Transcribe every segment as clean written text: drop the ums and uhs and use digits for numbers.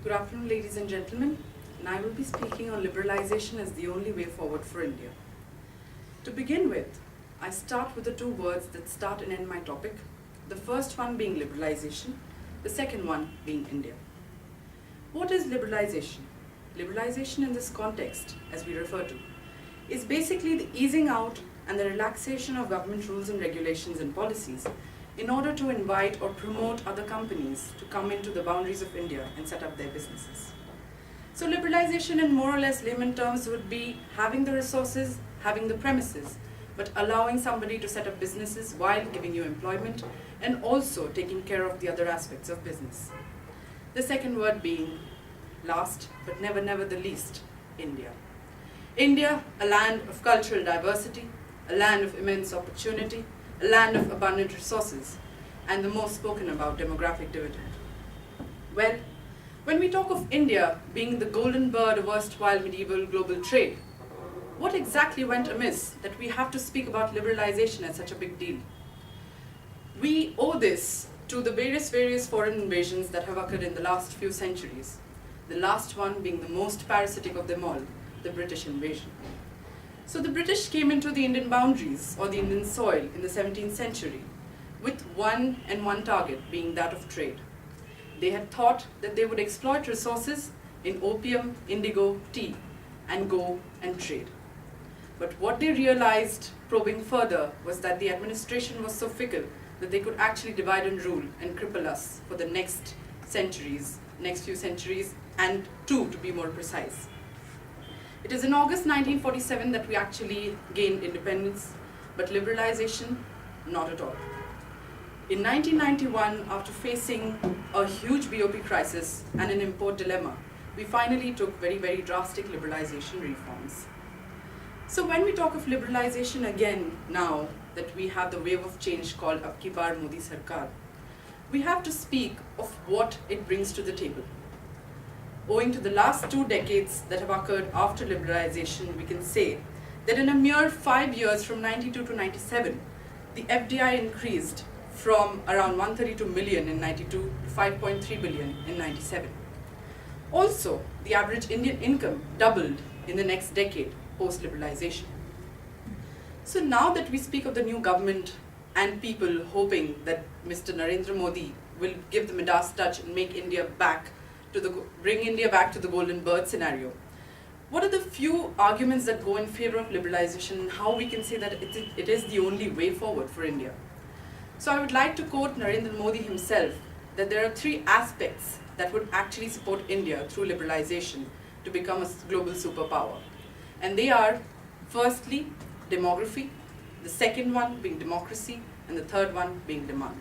Good afternoon, ladies and gentlemen, and I will be speaking on liberalization as the only way forward for India. To begin with, I start with the two words that start and end my topic, the first one being liberalization, the second one being India. What is liberalization? Liberalization in this context, as we refer to, is basically the easing out and the relaxation of government rules and regulations and policies in order to invite or promote other companies to come into the boundaries of India and set up their businesses. So liberalization in more or less layman terms would be having the resources, having the premises, but allowing somebody to set up businesses while giving you employment and also taking care of the other aspects of business. The second word being, last but never the least, India. India, a land of cultural diversity, a land of immense opportunity, a land of abundant resources, and the most spoken about demographic dividend. Well, when we talk of India being the golden bird of erstwhile medieval global trade, what exactly went amiss that we have to speak about liberalization as such a big deal? We owe this to the various foreign invasions that have occurred in the last few centuries, the last one being the most parasitic of them all, the British invasion. So the British came into the Indian boundaries or the Indian soil in the 17th century with one target, being that of trade. They had thought that they would exploit resources in opium, indigo, tea, and go and trade. But what they realized, probing further, was that the administration was so fickle that they could actually divide and rule and cripple us for the next few centuries, and two to be more precise. It is in August 1947 that we actually gained independence, but liberalization, not at all. In 1991, after facing a huge BOP crisis and an import dilemma, we finally took very drastic liberalization reforms. So when we talk of liberalization again now that we have the wave of change called Ab Ki Baar Modi Sarkar, we have to speak of what it brings to the table. Owing to the last 2 decades that have occurred after liberalization, we can say that in a mere 5 years from 92 to 97, the FDI increased from around 132 million in 92 to 5.3 billion in 97. Also, the average Indian income doubled in the next decade post-liberalization. So now that we speak of the new government and people hoping that Mr. Narendra Modi will give the Midas touch and make India bring India back to the golden bird scenario, what are the few arguments that go in favor of liberalization and how we can say that it is the only way forward for India? So I would like to quote Narendra Modi himself that there are 3 aspects that would actually support India through liberalization to become a global superpower. And they are, firstly, demography, the second one being democracy, and the third one being demand.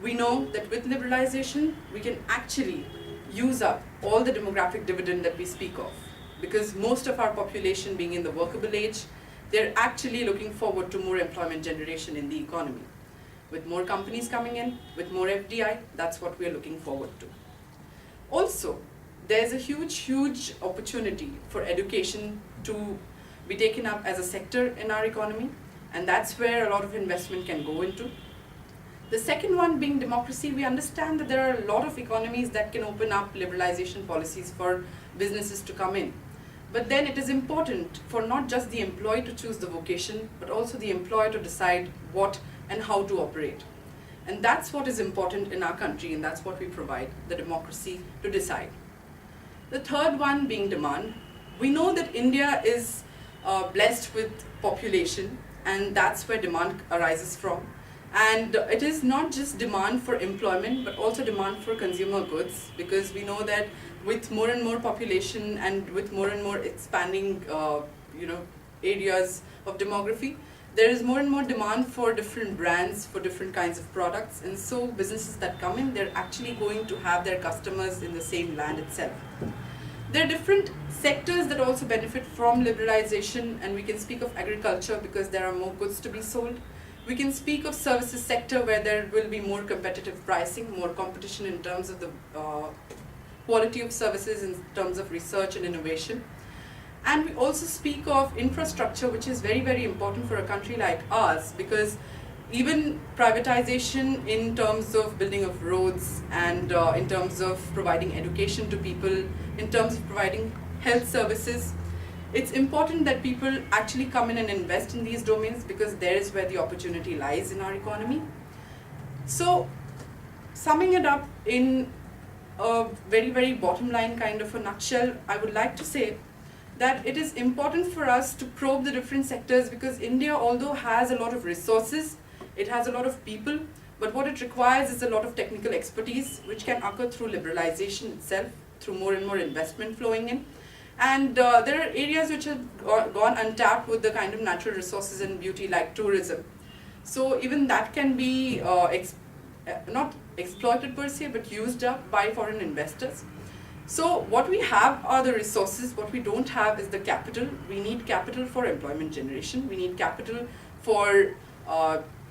We know that with liberalization, we can actually use up all the demographic dividend that we speak of, because most of our population being in the workable age, they're actually looking forward to more employment generation in the economy. With more companies coming in, with more FDI, that's what we're looking forward to. Also, there's a huge opportunity for education to be taken up as a sector in our economy, and that's where a lot of investment can go into. The second one being democracy, we understand that there are a lot of economies that can open up liberalization policies for businesses to come in. But then it is important for not just the employee to choose the vocation, but also the employer to decide what and how to operate. And that's what is important in our country, and that's what we provide, the democracy to decide. The third one being demand. We know that India is blessed with population, and that's where demand arises from. And it is not just demand for employment, but also demand for consumer goods, because we know that with more and more population and with more and more expanding areas of demography, there is more and more demand for different brands, for different kinds of products, and so businesses that come in, they're actually going to have their customers in the same land itself. There are different sectors that also benefit from liberalization, and we can speak of agriculture because there are more goods to be sold. We can speak of services sector where there will be more competitive pricing, more competition in terms of the quality of services, in terms of research and innovation. And we also speak of infrastructure, which is very important for a country like ours, because even privatization in terms of building of roads and in terms of providing education to people, in terms of providing health services. It's important that people actually come in and invest in these domains because there is where the opportunity lies in our economy. So, summing it up in a very, very bottom line kind of a nutshell, I would like to say that it is important for us to probe the different sectors because India, although has a lot of resources, it has a lot of people, but what it requires is a lot of technical expertise, which can occur through liberalization itself, through more and more investment flowing in. And there are areas which have gone untapped with the kind of natural resources and beauty like tourism. So even that can be not exploited per se, but used up by foreign investors. So what we have are the resources, what we don't have is the capital. We need capital for employment generation, we need capital for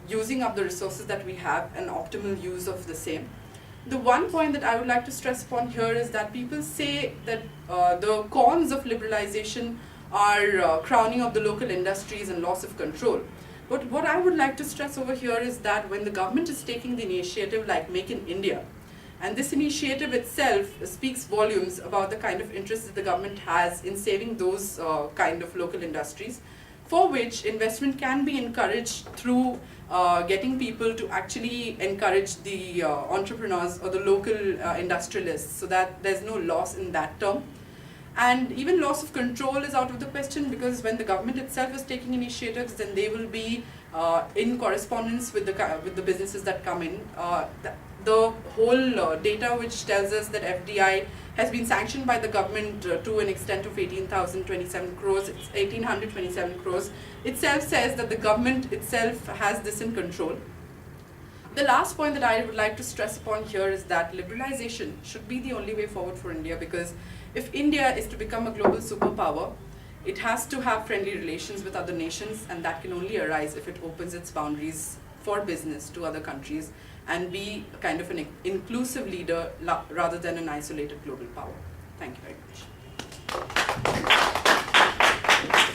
using up the resources that we have and optimal use of the same. The one point that I would like to stress upon here is that people say that the cons of liberalization are crowning of the local industries and loss of control. But what I would like to stress over here is that when the government is taking the initiative like Make in India, and this initiative itself speaks volumes about the kind of interest that the government has in saving those kind of local industries, for which investment can be encouraged through getting people to actually encourage the entrepreneurs or the local industrialists so that there's no loss in that term. And even loss of control is out of the question because when the government itself is taking initiatives, then they will be in correspondence with the businesses that come in. The whole data which tells us that FDI has been sanctioned by the government to an extent of 18,027 crores, it's 1,827 crores, itself says that the government itself has this in control. The last point that I would like to stress upon here is that liberalization should be the only way forward for India because if India is to become a global superpower, it has to have friendly relations with other nations and that can only arise if it opens its boundaries for business to other countries and be kind of an inclusive leader rather than an isolated global power. Thank you very much.